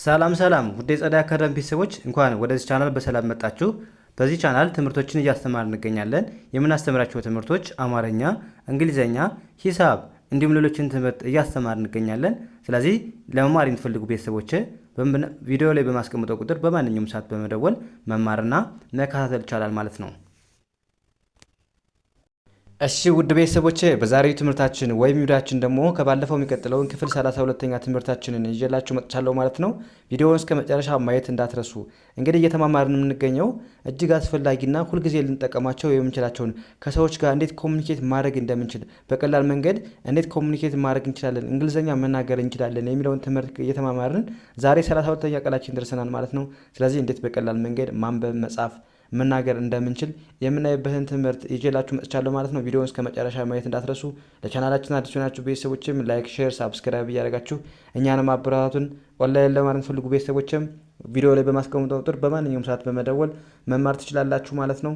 ሰላም ሰላም ውድ የጸዳ አካዳሚ ቤተሰቦች እንኳን ወደዚህ ቻናል በሰላም መጣችሁ። በዚህ ቻናል ትምህርቶችን እያስተማርን እንገኛለን። የምናስተምራቸው ትምህርቶች አማርኛ፣ እንግሊዘኛ፣ ሂሳብ እንዲሁም ሌሎችን ትምህርት እያስተማርን እንገኛለን። ስለዚህ ለመማር የምትፈልጉ ቤተሰቦች ቪዲዮ ላይ በማስቀምጠው ቁጥር በማንኛውም ሰዓት በመደወል መማርና መከታተል ይቻላል ማለት ነው። እሺ ውድ ቤተሰቦቼ በዛሬው ትምህርታችን ወይም ቪዲዮአችን ደግሞ ከባለፈው የሚቀጥለውን ክፍል 32ኛ ትምህርታችንን ይዤላችሁ መጥቻለሁ ማለት ነው። ቪዲዮውን እስከ መጨረሻ ማየት እንዳትረሱ። እንግዲህ እየተማማርን የምንገኘው እጅግ አስፈላጊና ሁልጊዜ ልንጠቀማቸው የምንችላቸውን ከሰዎች ጋር እንዴት ኮሙኒኬት ማድረግ እንደምንችል፣ በቀላል መንገድ እንዴት ኮሙኒኬት ማድረግ እንችላለን፣ እንግሊዘኛ መናገር እንችላለን የሚለውን ትምህርት እየተማማርን ዛሬ 32ኛ ቀናችን ደርሰናል ማለት ነው። ስለዚህ እንዴት በቀላል መንገድ ማንበብ መጻፍ መናገር እንደምንችል የምናይበትን ትምህርት ይዤላችሁ መጥቻለሁ ማለት ነው። ቪዲዮውን እስከ መጨረሻ ማየት እንዳትረሱ። ለቻናላችን አዲስ የሆናችሁ ቤተሰቦችም ላይክ፣ ሼር፣ ሳብስክራይብ እያደረጋችሁ እኛንም አበረታቱን። ኦንላይን ለማለት ፈልጉ ቤተሰቦችም ቪዲዮ ላይ በማስቀመጠው ቁጥር በማንኛውም ሰዓት በመደወል መማር ትችላላችሁ ማለት ነው።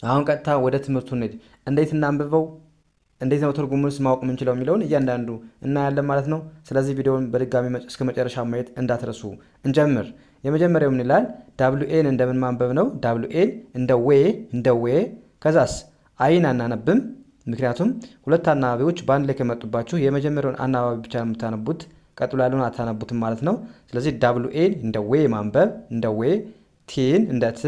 አሁን ቀጥታ ወደ ትምህርቱ እንሂድ። እንዴት እናንብበው፣ እንዴት ነው ትርጉሙንስ ማወቅ የምንችለው የሚለውን እያንዳንዱ እናያለን ማለት ነው። ስለዚህ ቪዲዮውን በድጋሚ እስከ መጨረሻ ማየት እንዳትረሱ። እንጀምር። የመጀመሪያው ምን ይላል? ዳብሊው ኤን እንደምን ማንበብ ነው? ዳብሊው ኤን እንደ ዌ ከዛስ አይን አናነብም፣ ምክንያቱም ሁለት አናባቢዎች በአንድ ላይ ከመጡባችሁ የመጀመሪያውን አናባቢ ብቻ ነው የምታነቡት፣ ቀጥሎ ያለውን አታነቡትም ማለት ነው። ስለዚህ ዳብሊው ኤን እንደ ዌ ማንበብ፣ እንደ ዌ፣ ቲን እንደ ት፣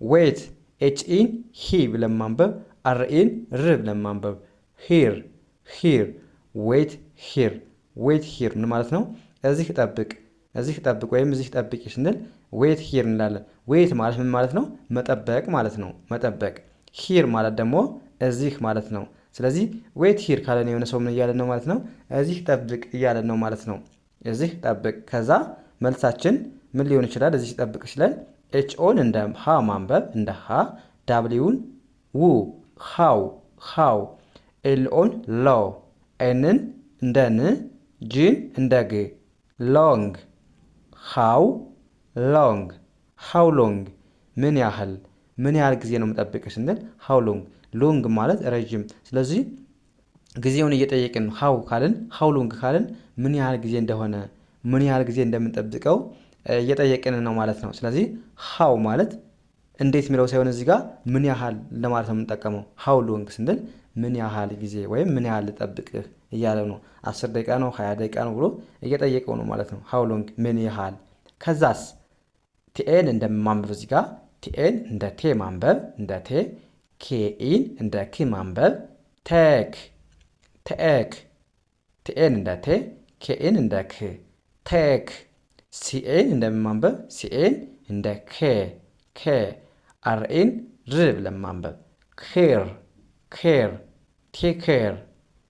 ዌት ኤች ኢን ሂ ብለን ማንበብ፣ አር ኢን ር ብለን ማንበብ፣ ሂር ዌት ሂር ምን ማለት ነው? እዚህ ጠብቅ ወይም እዚህ ጠብቂ ስንል ዌት ሂር እንላለን። ዌት ማለት ምን ማለት ነው? መጠበቅ ማለት ነው። መጠበቅ። ሂር ማለት ደግሞ እዚህ ማለት ነው። ስለዚህ ዌት ሂር ካለን የሆነ ሰው ምን እያለን ነው ማለት ነው? እዚህ ጠብቅ እያለን ነው ማለት ነው። እዚህ ጠብቅ። ከዛ መልሳችን ምን ሊሆን ይችላል? እዚህ ጠብቅ ሲለን ኤች ኦን እንደ ሃ ማንበብ፣ እንደ ሃ፣ ዳብሊውን ው ሃው፣ ኤል ኦን ሎ፣ ኤንን እንደ ን፣ ጂን እንደ ግ፣ ሎንግ ሃው ሎንግ ምን ያህል ጊዜ ነው የምጠብቅ ስንል ሃው ሎንግ ማለት ረጅም። ስለዚህ ጊዜውን እየጠየቅን ሃው ሎንግ ካልን ምን ያህል ጊዜ እንደሆነ ምን ያህል ጊዜ እንደምንጠብቀው እየጠየቅን ነው ማለት ነው። ስለዚህ ሃው ማለት እንዴት የሚለው ሳይሆን እዚህ ጋር ምን ያህል ለማለት ነው የምንጠቀመው። ሃው ሎንግ ስንል ምን ያህል ጊዜ ወይም ምን ያህል ልጠብቅህ እያለ ነው። 10 ደቂቃ ነው 20 ደቂቃ ነው ብሎ እየጠየቀው ነው ማለት ነው። ሃው ሎንግ ምን ያህል። ከዛስ ቲኤን እንደማንበብ እዚህ ጋር ቲኤን እንደ ቴ ማንበብ፣ እንደ ቴ፣ ኬኢን እንደ ክ ማንበብ፣ ቴክ ቲኤን እንደ ቴ፣ ኬኢን እንደ ክ፣ ቴክ። ሲኤን እንደማንበብ ሲኤን እንደ ኬ፣ አርኤን ር ብለን ማንበብ፣ ኬር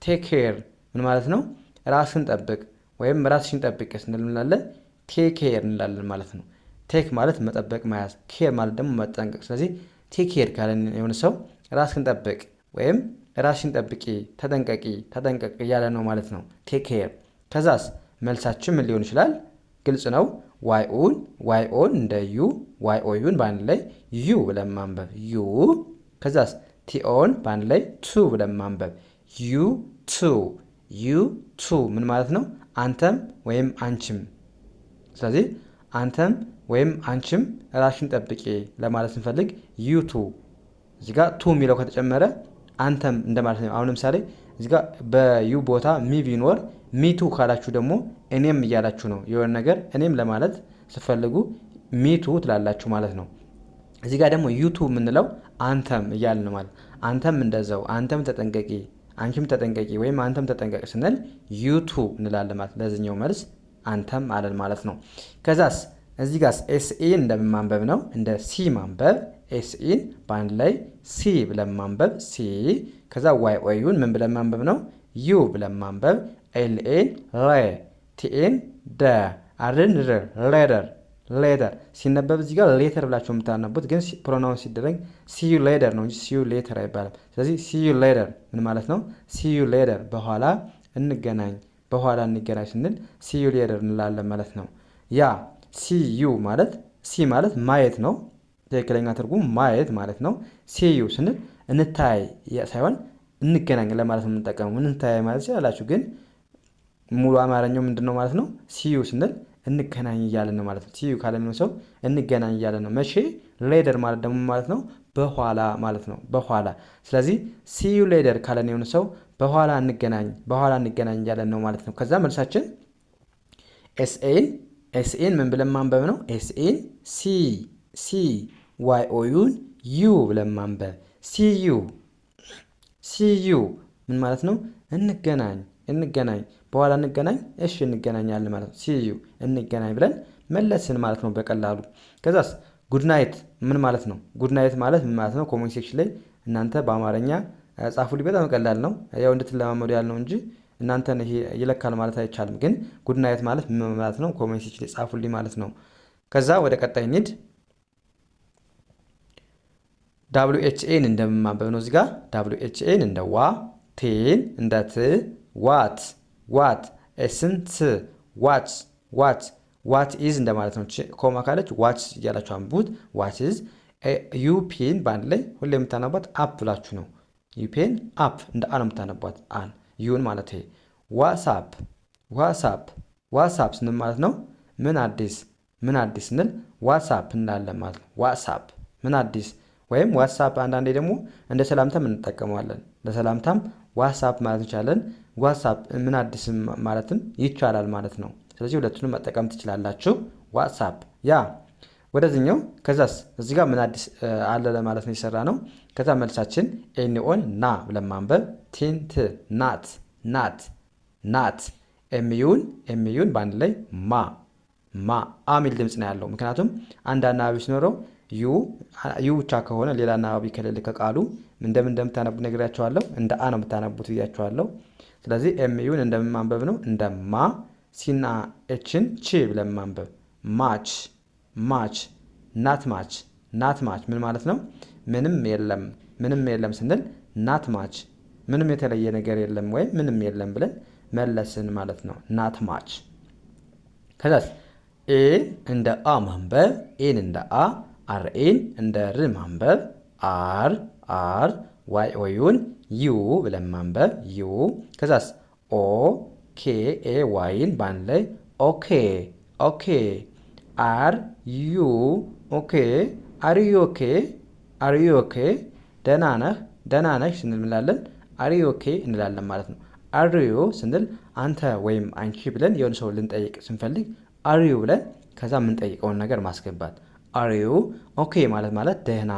ቴክ ኬር ምን ማለት ነው? ራስን ጠብቅ ወይም ራስሽን ጠብቅ ስንል እንላለን ቴክ ኬር እንላለን ማለት ነው። ቴክ ማለት መጠበቅ መያዝ፣ ኬር ማለት ደግሞ መጠንቀቅ። ስለዚህ ቴክ ኬር ካለን የሆነ ሰው ራስን ጠብቅ ወይም ራስሽን ጠብቂ፣ ተጠንቀቅ እያለ ነው ማለት ነው። ቴክ ኬር። ከዛስ መልሳችን ምን ሊሆን ይችላል? ግልጽ ነው። ዋይ ኦን እንደ ዩ፣ ዋይ ኦ ዩን በአንድ ላይ ዩ ብለን ማንበብ ዩ። ከዛስ ቲኦን በአንድ ላይ ቱ ብለን ማንበብ ዩ ቱ ምን ማለት ነው? አንተም ወይም አንቺም። ስለዚህ አንተም ወይም አንቺም ራስሽን ጠብቂ ለማለት ስንፈልግ ዩ ቱ። እዚህ ጋር ቱ የሚለው ከተጨመረ አንተም እንደማለት ነው። አሁን ለምሳሌ እዚህ ጋር በዩ ቦታ ሚ ቢኖር ሚቱ ካላችሁ ደግሞ እኔም እያላችሁ ነው። የሆነ ነገር እኔም ለማለት ስትፈልጉ ሚቱ ትላላችሁ ማለት ነው። እዚህ ጋር ደግሞ ዩቱ የምንለው አንተም እያልን ማለት አንተም እንደዛው አንተም ተጠንቀቂ፣ አንቺም ተጠንቀቂ ወይም አንተም ተጠንቀቂ ስንል ዩቱ እንላለን ማለት ለዚህኛው መልስ አንተም አለን ማለት ነው። ከዛስ እዚህ ጋር ኤስኢን እንደማንበብ ነው፣ እንደ ሲ ማንበብ። ኤስኢን በአንድ ላይ ሲ ብለን ማንበብ ሲ። ከዛ ዋይ ኦዩን ምን ብለን ማንበብ ነው? ዩ ብለን ማንበብ። ኤልኤን ሬ፣ ቲኤን ደ፣ አርን ር፣ ሌተር ሲነበብ እዚህ ጋር ሌተር ብላችሁ የምታነቡት ግን ፕሮናውንስ ሲደረግ ሲዩ ሌተር ነው እንጂ ሲዩ ሌተር አይባልም። ስለዚህ ሲዩ ሌተር ምን ማለት ነው? ሲዩ ሌተር በኋላ እንገናኝ ስንል ሲዩ ሌተር እንላለን ማለት ነው። ያ ሲዩ ማለት ሲ ማለት ማየት ነው። ትክክለኛ ትርጉም ማየት ማለት ነው። ሲዩ ስንል እንታይ ሳይሆን እንገናኝ ለማለት ነው የምንጠቀመው። እንታይ ማለት ሲላላችሁ ግን ሙሉ አማርኛው ምንድነው ማለት ነው? ሲዩ ስንል እንገናኝ እያለን ነው ማለት ነው። ሲዩ ካለን ሰው እንገናኝ እያለን ነው። መቼ? ሌደር ማለት ደግሞ ማለት ነው በኋላ ማለት ነው። በኋላ ስለዚህ ሲዩ ሌደር ካለን የሆነ ሰው በኋላ እንገናኝ እያለን ነው ማለት ነው። ከዛ መልሳችን ኤስኤን ምን ብለን ማንበብ ነው? ኤስኤን ሲ ዋይ ኦዩን ዩ ብለን ማንበብ ሲዩ ምን ማለት ነው? እንገናኝ በኋላ እንገናኝ፣ እሺ እንገናኛለን ማለት ነው። ሲዩ እንገናኝ ብለን መለስን ማለት ነው በቀላሉ። ከዛስ ጉድናይት ምን ማለት ነው? ጉድናይት ማለት ምን ማለት ነው? ኮሜንት ሴክሽን ላይ እናንተ በአማርኛ ጻፉልኝ። በጣም ቀላል ነው፣ ያው እንድትለማመዱ ያልነው እንጂ እናንተን ይሄ ይለካል ማለት አይቻልም። ግን ጉድናይት ማለት ምን ማለት ነው? ኮሜንት ሴክሽን ላይ ጻፉልኝ ማለት ነው። ከዛ ወደ ቀጣይ እንሂድ። ደብሊው ኤች ኤን እንደምማንበብ ነው። እዚህ ጋር ደብሊው ኤች ኤን እንደ ዋ፣ ቴን እንደ ት፣ ዋት ኤስን ት፣ ዋት ኢዝ እንደማለት ነው። ኮማ ካለች ዋት እያላችሁ አንብቡት። ዋት ኢዝ ዩፒን በአንድ ላይ ሁሌ የምታነቧት አፕ ብላችሁ ነው። ዩፔን አፕ እንደ አ ነው የምታነቧት። አን ዩን ማለት ይሄ ዋትሳፕ ስንል ማለት ነው ምን አዲስ ስንል ዋትሳፕ እንላለን ማለት ነው። ዋትሳፕ ምን አዲስ ወይም ዋትሳፕ አንዳንዴ ደግሞ እንደ ሰላምታም እንጠቀመዋለን። ለሰላምታም ዋትሳፕ ማለት እንችላለን። ዋትሳፕ ምን አዲስ ማለትም ይቻላል ማለት ነው። ስለዚህ ሁለቱንም መጠቀም ትችላላችሁ። ዋትሳፕ ያ ወደዚህኛው። ከዛስ እዚህ ጋር ምን አዲስ አለ ለማለት ነው የሰራ ነው። ከዛ መልሳችን ኤንኦን ና ብለን ማንበብ፣ ቲንት ናት፣ ኤምዩን በአንድ ላይ ማ ሚል ድምፅ ነው ያለው። ምክንያቱም አንድ አናባቢ ሲኖረው ዩ ብቻ ከሆነ ሌላ አናባቢ ከሌለ ከቃሉ እንደምታነቡ ነግሬያቸዋለሁ። እንደ አ ነው የምታነቡት ብያቸዋለሁ። ስለዚህ ኤምዩን እንደምን ማንበብ ነው? እንደ ማ፣ ሲና ኤችን ቺ ብለን ማንበብ። ማች ናት ማች ምን ማለት ነው? ምንም የለም ስንል ናት ማች ምንም የተለየ ነገር የለም ወይም ምንም የለም ብለን መለስን ማለት ነው። ናት ማች። ከዛስ ኤ እንደ አ ማንበብ፣ ኤን እንደ አ፣ አርኤን እንደ ር ማንበብ፣ አር ዋይ ኦዩን ዩ ብለን ማንበብ ዩ። ከዛስ ኦ ኬ ኤ ዋይን በአንድ ላይ ኦኬ አር ዩ ኦኬ አር ዩ ኦኬ ደህና ነሽ ስንል እንላለን አር ዩ ኦኬ እንላለን ማለት ነው። አር ዩ ስንል አንተ ወይም አንቺ ብለን የሆነ ሰው ልንጠይቅ ስንፈልግ አር ዩ ብለን ከዛ የምንጠይቀውን ነገር ማስገባት። አር ዩ ኦኬ ማለት ደህና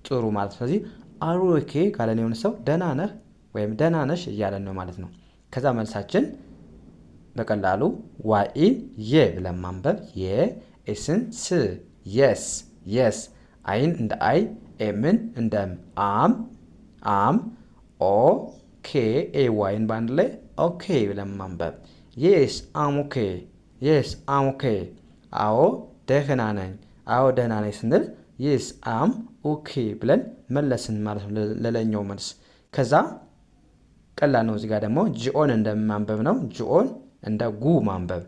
ጥሩ ማለት። ስለዚህ አር ዩ ኦኬ ካለን የሆነ ሰው ደህና ነህ ወይም ደህና ነሽ እያለን ነው ማለት ነው። ከዛ መልሳችን በቀላሉ ዋኢን የ ብለን ማንበብ የኤስን ስ የስ አይን እንደ አይ ኤምን እንደ አም ኦ ኬ ኤ ዋይን በአንድ ላይ ኦኬ ብለን ማንበብ የስ አም ኦኬ አዎ ደህና ነኝ ስንል የስ አም ኦኬ ብለን መለስን ማለት ነው ለለኛው መልስ። ከዛ ቀላል ነው። እዚጋ ደግሞ ጂኦን እንደማንበብ ነው። ጂኦን እንደ ጉ ማንበብ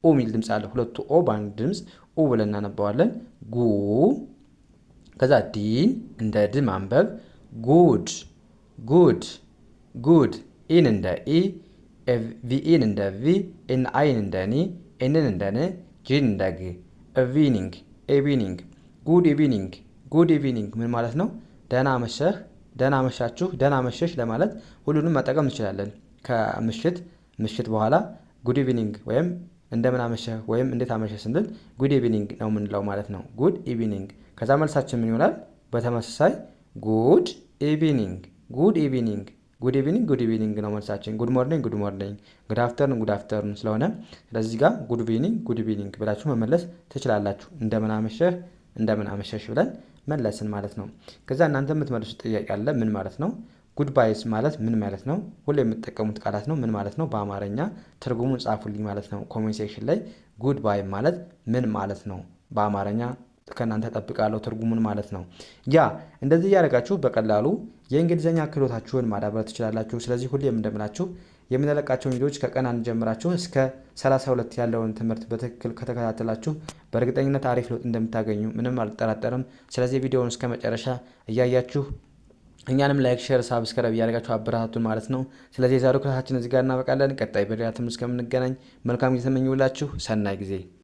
ኡ ሚል ድምፅ አለ። ሁለቱ ኦ በአንድ ድምፅ ኡ ብለን እናነባዋለን። ጉ። ከዛ ዲን እንደ ድ ማንበብ ጉድ ኢን እንደ ኢ ቪኢን እንደ ቪ ኤን አይን እንደ ኒ ኤንን እንደ ን ጂን እንደ ግ ኢቪኒንግ ጉድ ኢቪኒንግ ምን ማለት ነው? ደህና መሸህ፣ ደህና መሻችሁ፣ ደህና መሸሽ ለማለት ሁሉንም መጠቀም እንችላለን። ከምሽት በኋላ ጉድ ኢቪኒንግ ወይም እንደምን አመሸህ ወይም እንዴት አመሸህ ስንል ጉድ ኢቪኒንግ ነው የምንለው ማለት ነው። ጉድ ኢቪኒንግ። ከዛ መልሳችን ምን ይሆናል? በተመሳሳይ ጉድ ኢቪኒንግ ነው መልሳችን። ጉድ ሞርኒንግ፣ ጉድ አፍተርን ስለሆነ ስለዚህ ጋር ጉድ ኢቪኒንግ ብላችሁ መመለስ ትችላላችሁ። እንደምን አመሸሽ ብለን መለስን ማለት ነው። ከዛ እናንተ የምትመልሱት ጥያቄ አለ። ምን ማለት ነው? ጉድ ባይስ ማለት ምን ማለት ነው? ሁሌ የምትጠቀሙት ቃላት ነው። ምን ማለት ነው? በአማርኛ ትርጉሙን ጻፉልኝ ማለት ነው ኮሜንት ሴክሽን ላይ። ጉድ ባይ ማለት ምን ማለት ነው? በአማርኛ ከእናንተ ጠብቃለሁ ትርጉሙን ማለት ነው። ያ እንደዚህ እያደረጋችሁ በቀላሉ የእንግሊዝኛ ክህሎታችሁን ማዳበር ትችላላችሁ። ስለዚህ ሁሌ የምንደምላችሁ የምንለቃቸውን ቪዲዮዎች ከቀን አንድ ጀምራችሁ እስከ 32 ያለውን ትምህርት በትክክል ከተከታተላችሁ በእርግጠኝነት አሪፍ ለውጥ እንደምታገኙ ምንም አልጠራጠርም። ስለዚህ ቪዲዮውን እስከ መጨረሻ እያያችሁ እኛንም ላይክ፣ ሼር፣ ሳብስክራይብ እያደረጋችሁ አበረታቱን ማለት ነው። ስለዚህ የዛሬው ክላሳችን እዚህ ጋር እናበቃለን። ቀጣይ በሌላ ትምህርት እስከምንገናኝ መልካም ጊዜ ተመኘሁላችሁ። ሰናይ ጊዜ